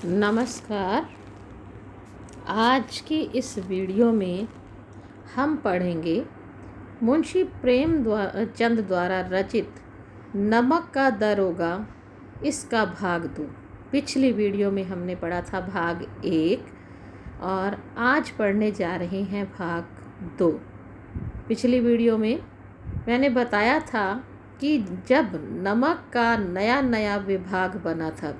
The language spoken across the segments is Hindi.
नमस्कार। आज की इस वीडियो में हम पढ़ेंगे मुंशी चंद द्वारा रचित नमक का दरोगा, इसका भाग 2। पिछली वीडियो में हमने पढ़ा था भाग 1 और आज पढ़ने जा रहे हैं भाग 2। पिछली वीडियो में मैंने बताया था कि जब नमक का नया विभाग बना था,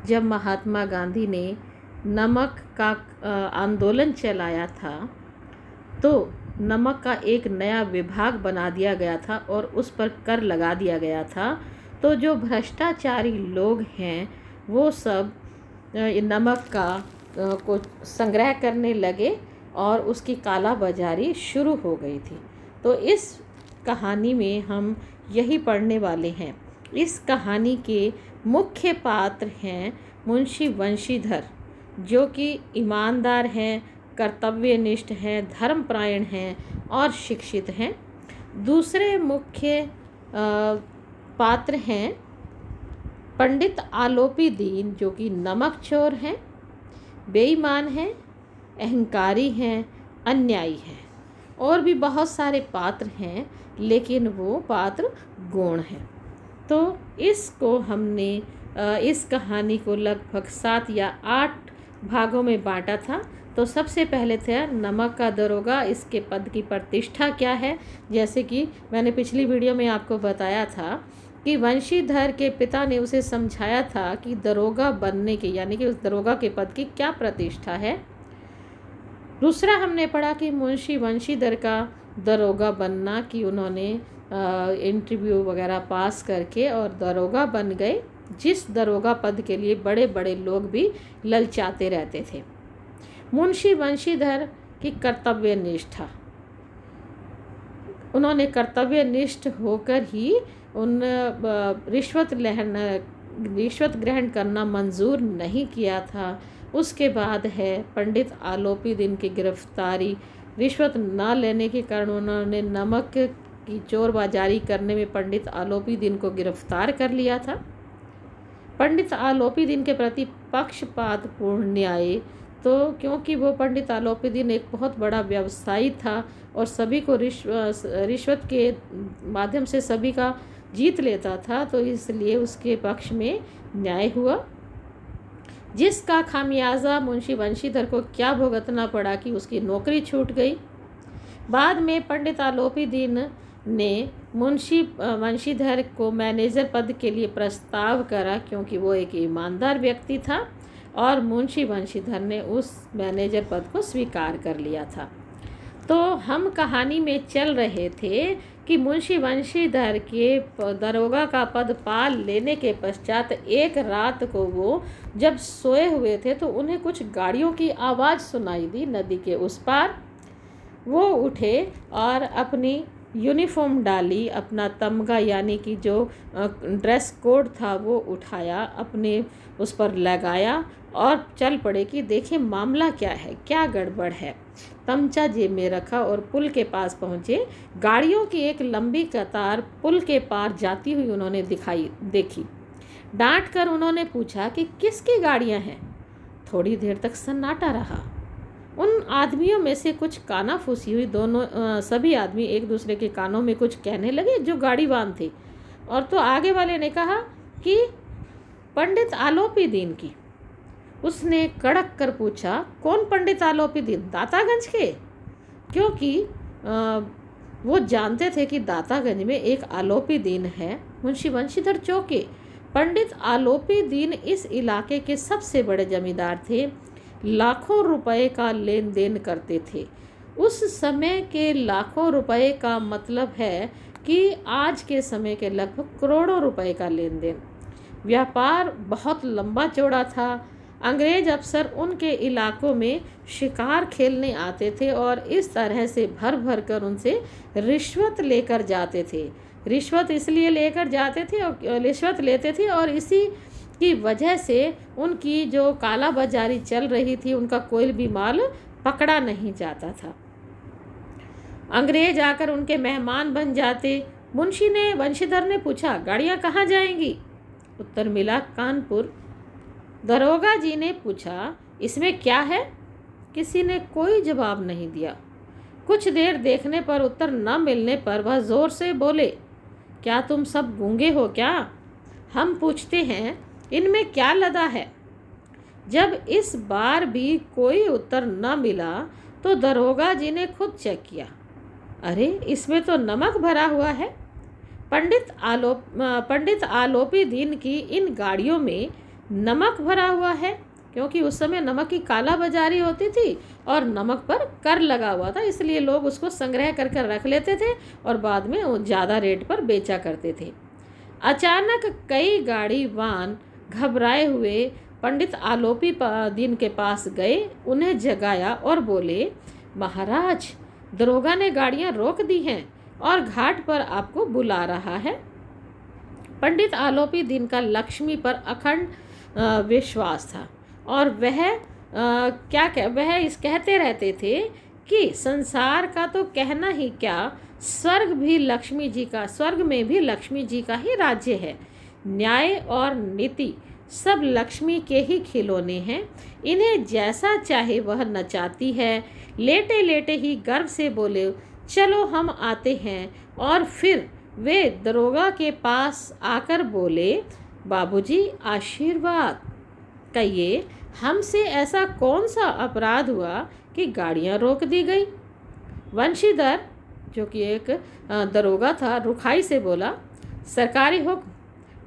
जब महात्मा गांधी ने नमक का आंदोलन चलाया था, तो नमक का एक नया विभाग बना दिया गया था और उस पर कर लगा दिया गया था। तो जो भ्रष्टाचारी लोग हैं वो सब नमक का को संग्रह करने लगे और उसकी काला बाजारी शुरू हो गई थी। तो इस कहानी में हम यही पढ़ने वाले हैं। इस कहानी के मुख्य पात्र हैं मुंशी वंशीधर, जो कि ईमानदार हैं, कर्तव्यनिष्ठ हैं, धर्मपरायण हैं और शिक्षित हैं। दूसरे मुख्य पात्र हैं पंडित आलोपी दीन, जो कि नमकचोर हैं, बेईमान हैं, अहंकारी हैं, अन्यायी हैं। और भी बहुत सारे पात्र हैं, लेकिन वो पात्र गौण हैं। तो इसको हमने इस कहानी को लगभग 7 या 8 भागों में बांटा था। तो सबसे पहले थे नमक का दरोगा, इसके पद की प्रतिष्ठा क्या है। जैसे कि मैंने पिछली वीडियो में आपको बताया था कि वंशीधर के पिता ने उसे समझाया था कि दरोगा बनने के, यानी कि उस दरोगा के पद की क्या प्रतिष्ठा है। दूसरा हमने पढ़ा कि मुंशी वंशीधर का दरोगा बनना, कि उन्होंने इंटरव्यू वगैरह पास करके और दरोगा बन गए, जिस दरोगा पद के लिए बड़े बड़े लोग भी ललचाते रहते थे। मुंशी वंशीधर की कर्तव्य निष्ठा, उन्होंने कर्तव्यनिष्ठ होकर ही उन रिश्वत ग्रहण करना मंजूर नहीं किया था। उसके बाद है पंडित आलोपी दीन की गिरफ्तारी। रिश्वत न लेने के कारण उन्होंने नमक की चोरबाजारी करने में पंडित आलोपी दीन को गिरफ्तार कर लिया था। पंडित आलोपी दीन के प्रति पक्षपातपूर्ण न्याय, तो क्योंकि वो पंडित आलोपी दीन एक बहुत बड़ा व्यवसायी था और सभी को रिश्वत के माध्यम से सभी का जीत लेता था, तो इसलिए उसके पक्ष में न्याय हुआ, जिसका खामियाजा मुंशी वंशीधर को क्या भुगतना पड़ा कि उसकी नौकरी छूट गई। बाद में पंडित आलोपी दीन ने मुंशी वंशीधर को मैनेजर पद के लिए प्रस्ताव करा, क्योंकि वो एक ईमानदार व्यक्ति था और मुंशी वंशीधर ने उस मैनेजर पद को स्वीकार कर लिया था। तो हम कहानी में चल रहे थे कि मुंशी वंशीधर के दरोगा का पद पा लेने के पश्चात एक रात को वो जब सोए हुए थे तो उन्हें कुछ गाड़ियों की आवाज़ सुनाई दी नदी के उस पार। वो उठे और अपनी यूनिफॉर्म डाली, अपना तमगा यानी कि जो ड्रेस कोड था वो उठाया, अपने उस पर लगाया और चल पड़े कि देखें मामला क्या है, क्या गड़बड़ है। तमचा जेब में रखा और पुल के पास पहुँचे। गाड़ियों की एक लंबी कतार पुल के पार जाती हुई उन्होंने देखी। डांट कर उन्होंने पूछा कि किसकी गाड़ियाँ हैं। थोड़ी देर तक सन्नाटा रहा। उन आदमियों में से कुछ कानाफूसी हुई। सभी आदमी एक दूसरे के कानों में कुछ कहने लगे जो गाड़ीवान थे। और तो आगे वाले ने कहा कि पंडित आलोपी दीन की। उसने कड़क कर पूछा, कौन पंडित आलोपी दीन? दातागंज के? क्योंकि वो जानते थे कि दातागंज में एक आलोपी दीन है। मुंशी वंशीधर चौंके। पंडित आलोपी दीन इस इलाके के सबसे बड़े जमींदार थे, लाखों रुपए का लेन देन करते थे। उस समय के लाखों रुपए का मतलब है कि आज के समय के लगभग करोड़ों रुपए का लेन देन। व्यापार बहुत लंबा चौड़ा था। अंग्रेज अफसर उनके इलाकों में शिकार खेलने आते थे और इस तरह से भर भर कर उनसे रिश्वत लेकर जाते थे। रिश्वत इसलिए लेकर जाते थे और रिश्वत लेते थे और इसी की वजह से उनकी जो काला बाजारी चल रही थी, उनका कोई भी माल पकड़ा नहीं जाता था। अंग्रेज आकर उनके मेहमान बन जाते। वंशीधर ने पूछा, गाड़ियाँ कहाँ जाएंगी? उत्तर मिला, कानपुर। दरोगा जी ने पूछा, इसमें क्या है? किसी ने कोई जवाब नहीं दिया। कुछ देर देखने पर उत्तर न मिलने पर वह जोर से बोले, क्या तुम सब गूंगे हो क्या? हम पूछते हैं, इनमें क्या लदा है? जब इस बार भी कोई उत्तर न मिला तो दरोगा जी ने खुद चेक किया। अरे, इसमें तो नमक भरा हुआ है। पंडित आलोपी दीन की इन गाड़ियों में नमक भरा हुआ है, क्योंकि उस समय नमक की काला बाजारी होती थी और नमक पर कर लगा हुआ था, इसलिए लोग उसको संग्रह कर कर रख लेते थे और बाद में ज़्यादा रेट पर बेचा करते थे। अचानक कई गाड़ी वाहन घबराए हुए पंडित आलोपी दीन के पास गए, उन्हें जगाया और बोले, महाराज, दरोगा ने गाड़ियां रोक दी हैं और घाट पर आपको बुला रहा है। पंडित आलोपी दीन का लक्ष्मी पर अखंड विश्वास था और वह इस कहते रहते थे कि संसार का तो कहना ही क्या, स्वर्ग में भी लक्ष्मी जी का ही राज्य है। न्याय और नीति सब लक्ष्मी के ही खिलौने हैं, इन्हें जैसा चाहे वह नचाती है। लेटे लेटे ही गर्व से बोले, चलो हम आते हैं। और फिर वे दरोगा के पास आकर बोले, बाबूजी आशीर्वाद, कहिए हमसे ऐसा कौन सा अपराध हुआ कि गाड़ियां रोक दी गई? वंशीधर, जो कि एक दरोगा था, रुखाई से बोला, सरकारी हुक्म।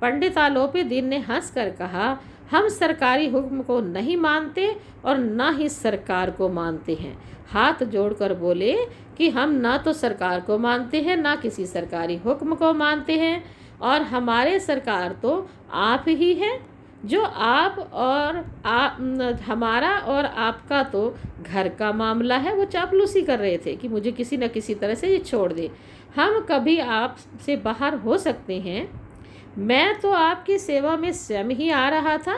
पंडित आलोपी दीन ने हंसकर कहा, हम सरकारी हुक्म को नहीं मानते और न ही सरकार को मानते हैं। हाथ जोड़कर बोले कि हम ना तो सरकार को मानते हैं, ना किसी सरकारी हुक्म को मानते हैं, और हमारे सरकार तो आप ही हैं। जो हमारा और आपका तो घर का मामला है। वो चापलूसी कर रहे थे कि मुझे किसी न किसी तरह से ये छोड़ दे। हम कभी आपसे बाहर हो सकते हैं। मैं तो आपकी सेवा में स्वयं ही आ रहा था।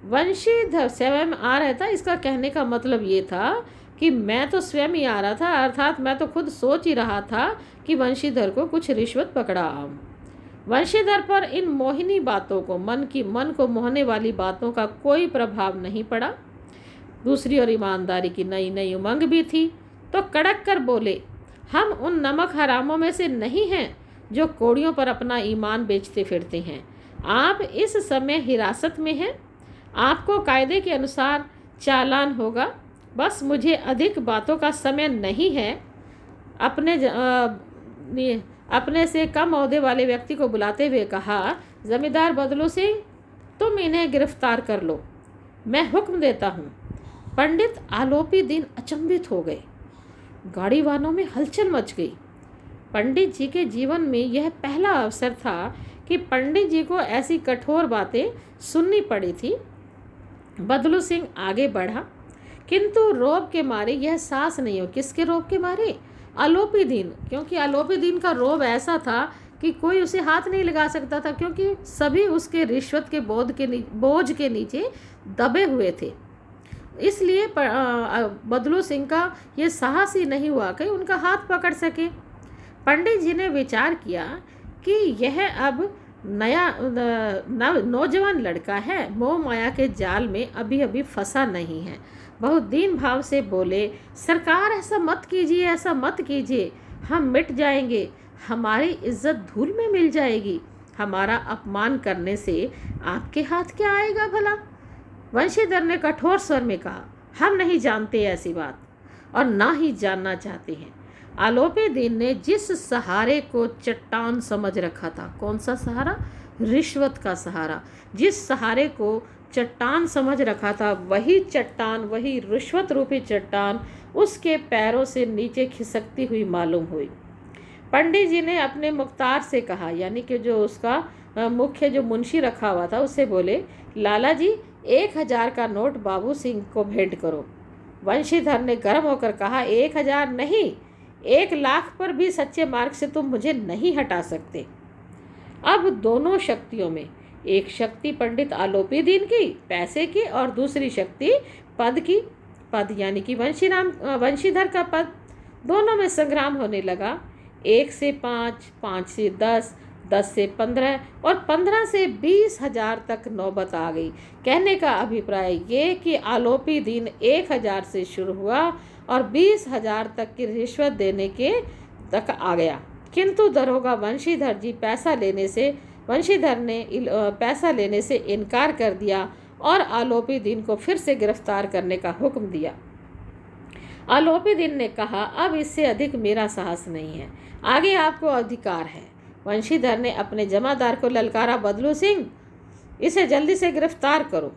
वंशीधर स्वयं आ रहा था, इसका कहने का मतलब ये था कि मैं तो स्वयं ही आ रहा था, अर्थात मैं तो खुद सोच ही रहा था कि वंशीधर को कुछ रिश्वत पकड़ा आऊं। वंशीधर पर इन मोहिनी बातों को, मन को मोहने वाली बातों का कोई प्रभाव नहीं पड़ा। दूसरी ओर ईमानदारी की नई नई उमंग भी थी, तो कड़क कर बोले, हम उन नमक हरामों में से नहीं हैं जो कोड़ियों पर अपना ईमान बेचते फिरते हैं। आप इस समय हिरासत में हैं, आपको कायदे के अनुसार चालान होगा। बस मुझे अधिक बातों का समय नहीं है। अपने से कम ओहदे वाले व्यक्ति को बुलाते हुए कहा, जमींदार बदलू सिंह, तुम इन्हें गिरफ्तार कर लो, मैं हुक्म देता हूँ। पंडित आलोपी दीन अचंभित हो गए। गाड़ी वालों में हलचल मच गई। पंडित जी के जीवन में यह पहला अवसर था कि पंडित जी को ऐसी कठोर बातें सुननी पड़ी थी। बदलू सिंह आगे बढ़ा, किंतु रोब के मारे यह सांस नहीं हो। किसके रोब के मारे? आलोपी दीन, क्योंकि आलोपी दीन का रोब ऐसा था कि कोई उसे हाथ नहीं लगा सकता था, क्योंकि सभी उसके रिश्वत के बोझ के नीचे दबे हुए थे। इसलिए बदलू सिंह का ये साहस ही नहीं हुआ कि उनका हाथ पकड़ सके। पंडित जी ने विचार किया कि यह अब नौजवान लड़का है, मोह माया के जाल में अभी अभी फंसा नहीं है। बहुत दीन भाव से बोले, सरकार ऐसा मत कीजिए, ऐसा मत कीजिए, हम मिट जाएंगे, हमारी इज्जत धूल में मिल जाएगी। हमारा अपमान करने से आपके हाथ क्या आएगा भला? वंशीधर ने कठोर स्वर में कहा, हम नहीं जानते ऐसी बात और ना ही जानना चाहते हैं। आलोपी दीन ने जिस सहारे को चट्टान समझ रखा था, कौन सा सहारा? रिश्वत का सहारा। जिस सहारे को चट्टान समझ रखा था, वही चट्टान, वही रिश्वत रूपी चट्टान उसके पैरों से नीचे खिसकती हुई मालूम हुई। पंडित जी ने अपने मुख्तार से कहा, यानी कि जो उसका मुख्य जो मुंशी रखा हुआ था, उससे बोले, लाला जी 1000 का नोट बाबू सिंह को भेंट करो। वंशीधर ने गर्म होकर कहा, 1000 नहीं, 1,00,000 पर भी सच्चे मार्ग से तुम मुझे नहीं हटा सकते। अब दोनों शक्तियों में, एक शक्ति पंडित आलोपी दीन की, पैसे की, और दूसरी शक्ति पद की, पद यानी कि वंशीधर का पद, दोनों में संग्राम होने लगा। 1 से 5, 5 से 10, 10 से 15 और 15 से 20,000 तक नौबत आ गई। कहने का अभिप्राय ये कि आलोपी दिन 1,000 से शुरू हुआ और 20,000 तक की रिश्वत देने के तक आ गया। किंतु दरोगा वंशीधर ने पैसा लेने से इनकार कर दिया और आलोपी दिन को फिर से गिरफ्तार करने का हुक्म दिया। आलोपी दिन ने कहा, अब इससे अधिक मेरा साहस नहीं है, आगे आपको अधिकार है। वंशीधर ने अपने जमादार को ललकारा, बदलू सिंह, इसे जल्दी से गिरफ्तार करो।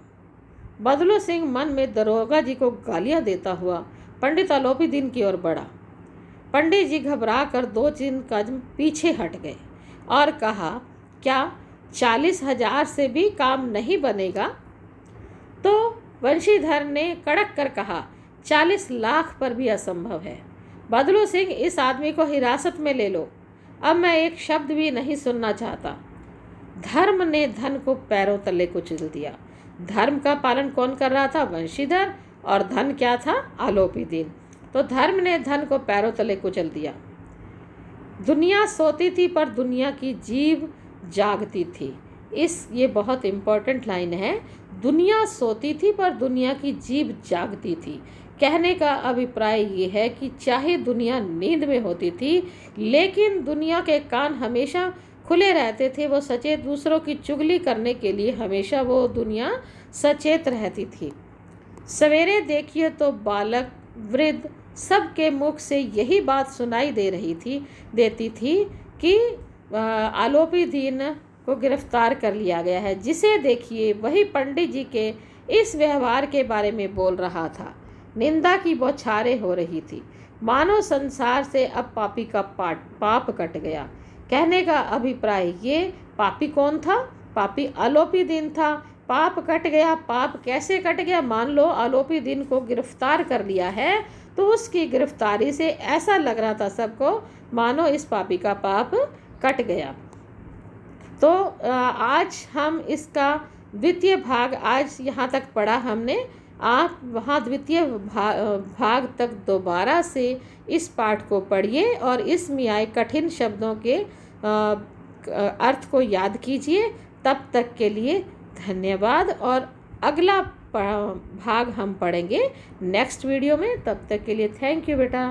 बदलू सिंह मन में दरोगा जी को गालियां देता हुआ पंडित आलोपी दिन की ओर बढ़ा। पंडित जी घबरा कर 2-3 कदम पीछे हट गए और कहा, क्या 40,000 से भी काम नहीं बनेगा? तो वंशीधर ने कड़क कर कहा, 40 लाख पर भी असंभव है। बदलू सिंह, इस आदमी को हिरासत में ले लो, अब मैं एक शब्द भी नहीं सुनना चाहता। धर्म ने धन को पैरों तले कुचल दिया। धर्म का पालन कौन कर रहा था? वंशीधर। और धन क्या था? आलोपी दिन। तो धर्म ने धन को पैरों तले कुचल दिया। दुनिया सोती थी पर दुनिया की जीभ जागती थी। ये बहुत इम्पोर्टेंट लाइन है। दुनिया सोती थी पर दुनिया की जीभ जागती थी। कहने का अभिप्राय ये है कि चाहे दुनिया नींद में होती थी, लेकिन दुनिया के कान हमेशा खुले रहते थे। वो सचेत दूसरों की चुगली करने के लिए हमेशा वो दुनिया सचेत रहती थी। सवेरे देखिए तो बालक, वृद्ध, सबके मुख से यही बात सुनाई देती थी कि आलोपी दिन को गिरफ्तार कर लिया गया है। जिसे देखिए वही पंडित जी के इस व्यवहार के बारे में बोल रहा था। निंदा की बौछारें हो रही थी। मानो संसार से अब पापी का पाप कट गया। कहने का अभिप्राय ये, पापी कौन था? पापी आलोपी दिन था। पाप कट गया। पाप कैसे कट गया? मान लो आलोपी दिन को गिरफ्तार कर लिया है, तो उसकी गिरफ्तारी से ऐसा लग रहा था सबको मानो इस पापी का पाप कट गया। तो आज हम इसका द्वितीय भाग आज यहाँ तक पढ़ा हमने। आप वहाँ द्वितीय भाग तक दोबारा से इस पाठ को पढ़िए और इसमें आए कठिन शब्दों के अर्थ को याद कीजिए। तब तक के लिए धन्यवाद और अगला भाग हम पढ़ेंगे नेक्स्ट वीडियो में। तब तक के लिए थैंक यू बेटा।